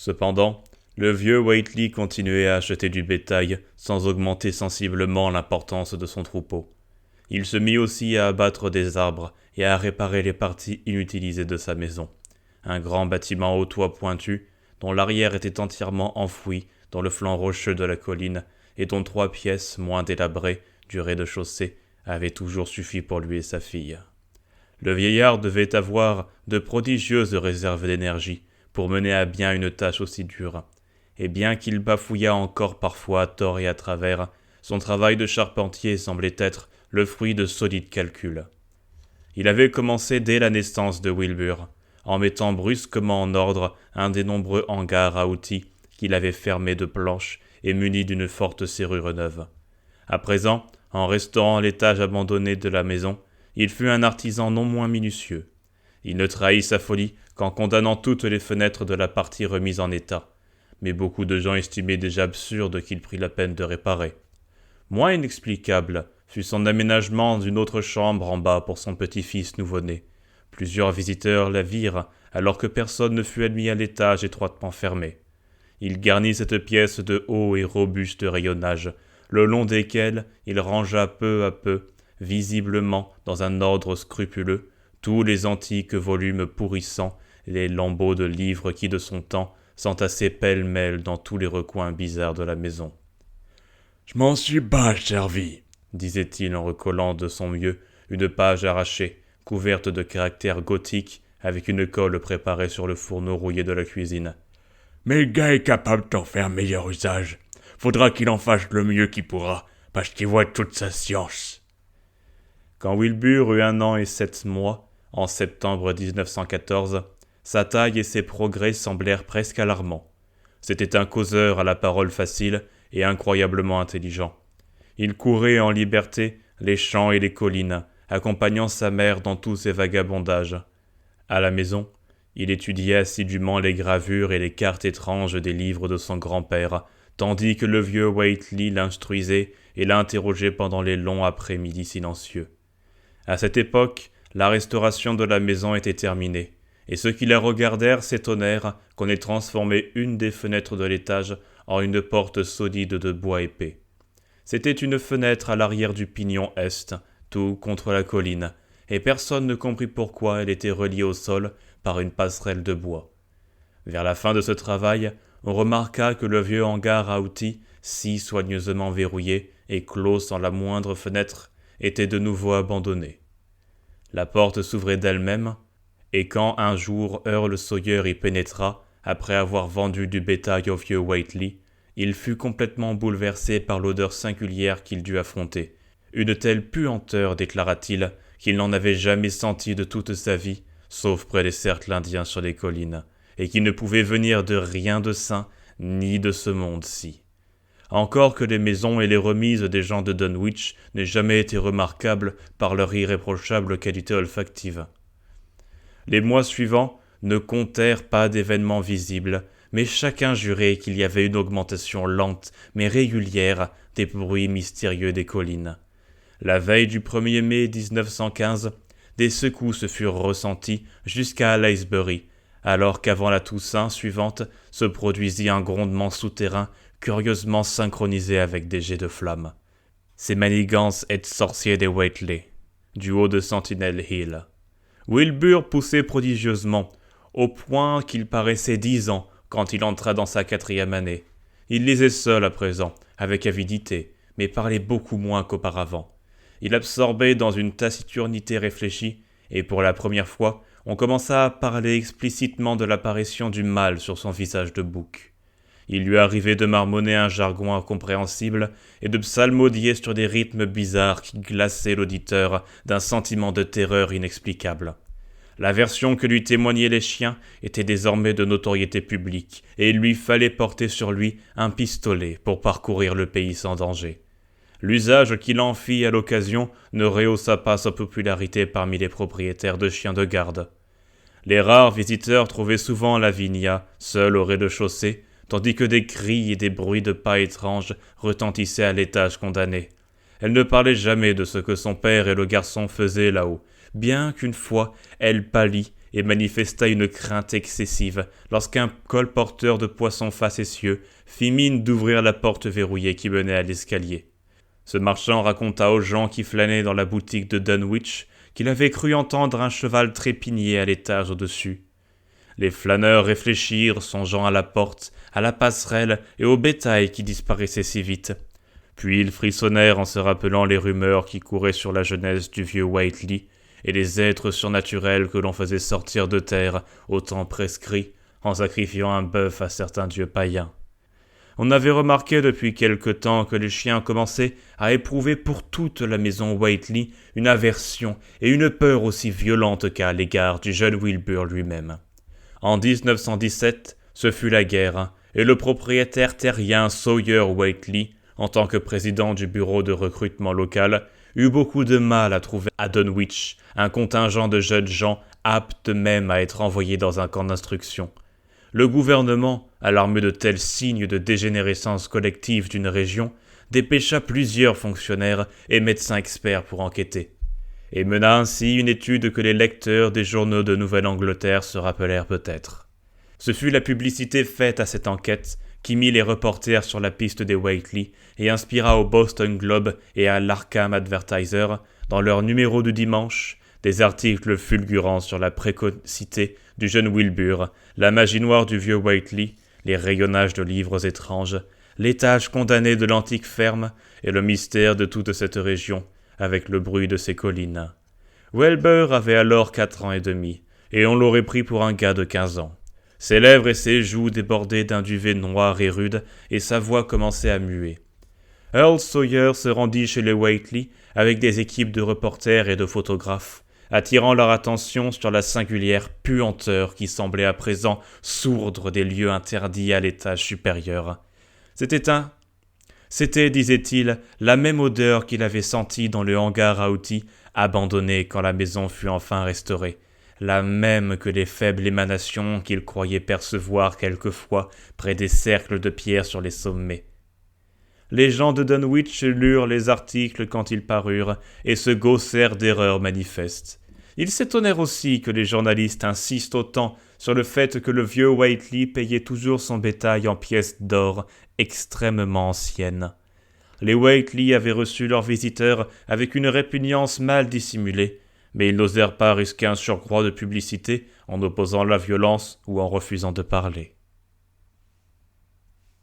Cependant, le vieux Whately continuait à acheter du bétail sans augmenter sensiblement l'importance de son troupeau. Il se mit aussi à abattre des arbres et à réparer les parties inutilisées de sa maison. Un grand bâtiment au toit pointu, dont l'arrière était entièrement enfoui dans le flanc rocheux de la colline et dont 3 pièces moins délabrées du rez-de-chaussée avaient toujours suffi pour lui et sa fille. Le vieillard devait avoir de prodigieuses réserves d'énergie pour mener à bien une tâche aussi dure, et bien qu'il bafouillât encore parfois à tort et à travers, son travail de charpentier semblait être le fruit de solides calculs. Il avait commencé dès la naissance de Wilbur, en mettant brusquement en ordre un des nombreux hangars à outils qu'il avait fermés de planches et munis d'une forte serrure neuve. À présent, en restaurant l'étage abandonné de la maison, il fut un artisan non moins minutieux. Il ne trahit sa folie qu'en condamnant toutes les fenêtres de la partie remise en état, mais beaucoup de gens estimaient déjà absurde qu'il prît la peine de réparer. Moins inexplicable fut son aménagement d'une autre chambre en bas pour son petit-fils nouveau-né. Plusieurs visiteurs la virent, alors que personne ne fut admis à l'étage étroitement fermé. Il garnit cette pièce de hauts et robustes rayonnages, le long desquels il rangea peu à peu, visiblement dans un ordre scrupuleux, tous les antiques volumes pourrissants, les lambeaux de livres qui de son temps s'entassaient pêle-mêle dans tous les recoins bizarres de la maison. « Je m'en suis bien servi, » disait-il en recollant de son mieux une page arrachée, couverte de caractères gothiques, avec une colle préparée sur le fourneau rouillé de la cuisine. « Mais le gars est capable d'en faire meilleur usage. Faudra qu'il en fasse le mieux qu'il pourra, parce qu'il voit toute sa science. » Quand Wilbur eut 1 an et 7 mois, en septembre 1914, sa taille et ses progrès semblèrent presque alarmants. C'était un causeur à la parole facile et incroyablement intelligent. Il courait en liberté les champs et les collines, accompagnant sa mère dans tous ses vagabondages. À la maison, il étudiait assidûment les gravures et les cartes étranges des livres de son grand-père, tandis que le vieux Whately l'instruisait et l'interrogeait pendant les longs après-midi silencieux. À cette époque, la restauration de la maison était terminée, et ceux qui la regardèrent s'étonnèrent qu'on ait transformé une des fenêtres de l'étage en une porte solide de bois épais. C'était une fenêtre à l'arrière du pignon est, tout contre la colline, et personne ne comprit pourquoi elle était reliée au sol par une passerelle de bois. Vers la fin de ce travail, on remarqua que le vieux hangar à outils, si soigneusement verrouillé et clos sans la moindre fenêtre, était de nouveau abandonné. La porte s'ouvrait d'elle-même, et quand un jour Earl Sawyer y pénétra, après avoir vendu du bétail au vieux Whately, il fut complètement bouleversé par l'odeur singulière qu'il dut affronter. Une telle puanteur, déclara-t-il, qu'il n'en avait jamais senti de toute sa vie, sauf près des cercles indiens sur les collines, et qui ne pouvait venir de rien de sain, ni de ce monde-ci. Encore que les maisons et les remises des gens de Dunwich n'aient jamais été remarquables par leur irréprochable qualité olfactive. Les mois suivants ne comptèrent pas d'événements visibles, mais chacun jurait qu'il y avait une augmentation lente mais régulière des bruits mystérieux des collines. La veille du 1er mai 1915, des secousses furent ressenties jusqu'à Aylesbury, alors qu'avant la Toussaint suivante se produisit un grondement souterrain curieusement synchronisé avec des jets de flammes. Ces manigances étaient sorciers des Whately, du haut de Sentinel Hill. Wilbur poussait prodigieusement, au point qu'il paraissait 10 ans quand il entra dans sa 4e année. Il lisait seul à présent, avec avidité, mais parlait beaucoup moins qu'auparavant. Il absorbait dans une taciturnité réfléchie, et pour la première fois, on commença à parler explicitement de l'apparition du mal sur son visage de bouc. Il lui arrivait de marmonner un jargon incompréhensible et de psalmodier sur des rythmes bizarres qui glaçaient l'auditeur d'un sentiment de terreur inexplicable. L'aversion que lui témoignaient les chiens était désormais de notoriété publique, et il lui fallait porter sur lui un pistolet pour parcourir le pays sans danger. L'usage qu'il en fit à l'occasion ne rehaussa pas sa popularité parmi les propriétaires de chiens de garde. Les rares visiteurs trouvaient souvent Lavinia, seule au rez-de-chaussée, tandis que des cris et des bruits de pas étranges retentissaient à l'étage condamné. Elle ne parlait jamais de ce que son père et le garçon faisaient là-haut, bien qu'une fois elle pâlit et manifesta une crainte excessive lorsqu'un colporteur de poissons facétieux fit mine d'ouvrir la porte verrouillée qui menait à l'escalier. Ce marchand raconta aux gens qui flânaient dans la boutique de Dunwich qu'il avait cru entendre un cheval trépigner à l'étage au-dessus. Les flâneurs réfléchirent, songeant à la porte, à la passerelle et au bétail qui disparaissait si vite. Puis ils frissonnèrent en se rappelant les rumeurs qui couraient sur la jeunesse du vieux Whiteley et les êtres surnaturels que l'on faisait sortir de terre au temps prescrit en sacrifiant un bœuf à certains dieux païens. On avait remarqué depuis quelque temps que les chiens commençaient à éprouver pour toute la maison Whiteley une aversion et une peur aussi violentes qu'à l'égard du jeune Wilbur lui-même. En 1917, ce fut la guerre, et le propriétaire terrien Sawyer Whiteley, en tant que président du bureau de recrutement local, eut beaucoup de mal à trouver à Dunwich un contingent de jeunes gens aptes même à être envoyés dans un camp d'instruction. Le gouvernement, alarmé de tels signes de dégénérescence collective d'une région, dépêcha plusieurs fonctionnaires et médecins experts pour enquêter, et mena ainsi une étude que les lecteurs des journaux de Nouvelle-Angleterre se rappelèrent peut-être. Ce fut la publicité faite à cette enquête qui mit les reporters sur la piste des Whiteley et inspira au Boston Globe et à l'Arkham Advertiser, dans leur numéro du dimanche, des articles fulgurants sur la précocité du jeune Wilbur, la magie noire du vieux Whiteley, les rayonnages de livres étranges, l'étage condamné de l'antique ferme et le mystère de toute cette région, avec le bruit de ses collines. Wilbur avait alors 4 ans et demi, et on l'aurait pris pour un gars de 15 ans. Ses lèvres et ses joues débordaient d'un duvet noir et rude, et sa voix commençait à muer. Earl Sawyer se rendit chez les Whiteley avec des équipes de reporters et de photographes, attirant leur attention sur la singulière puanteur qui semblait à présent sourdre des lieux interdits à l'étage supérieur. C'était, disait-il, la même odeur qu'il avait sentie dans le hangar à outils abandonné quand la maison fut enfin restaurée, la même que les faibles émanations qu'il croyait percevoir quelquefois près des cercles de pierre sur les sommets. Les gens de Dunwich lurent les articles quand ils parurent et se gaussèrent d'erreurs manifestes. Ils s'étonnèrent aussi que les journalistes insistent autant sur le fait que le vieux Whiteley payait toujours son bétail en pièces d'or extrêmement anciennes. Les Whiteley avaient reçu leurs visiteurs avec une répugnance mal dissimulée, mais ils n'osèrent pas risquer un surcroît de publicité en opposant la violence ou en refusant de parler.